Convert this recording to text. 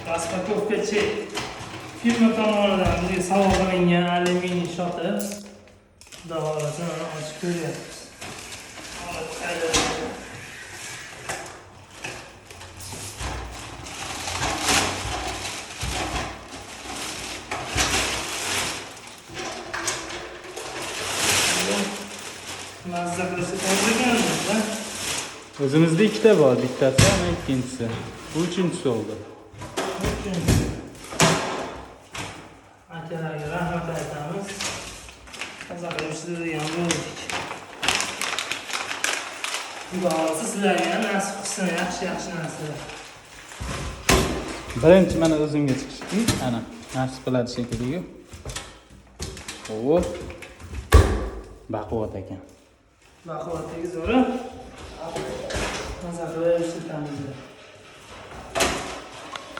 Распаковка чек. Firma tomonidan bizga sovg'a qilingan alyuminiy shoti. Xudo xohlasa mana ochib ko'ryapmiz. Mazza qilsa to'g'ri. O'zimizda ikkita bor, bittasi ana ikkinchisi. Bu uchinchisi oldi. Akalarga rahmat aytamiz. Qiziqib ishlaydigan bo'ldik. Xudo xohlasa sizlarga ham nasib qilsin, yaxshi narsalar. Birinchi mana o'zimga chiqishdi. Ana nasib qiladi shekilli. Xo'p. Baquvvat ekan. Baquvvat zo'r. Maza qilib ishlatamiz.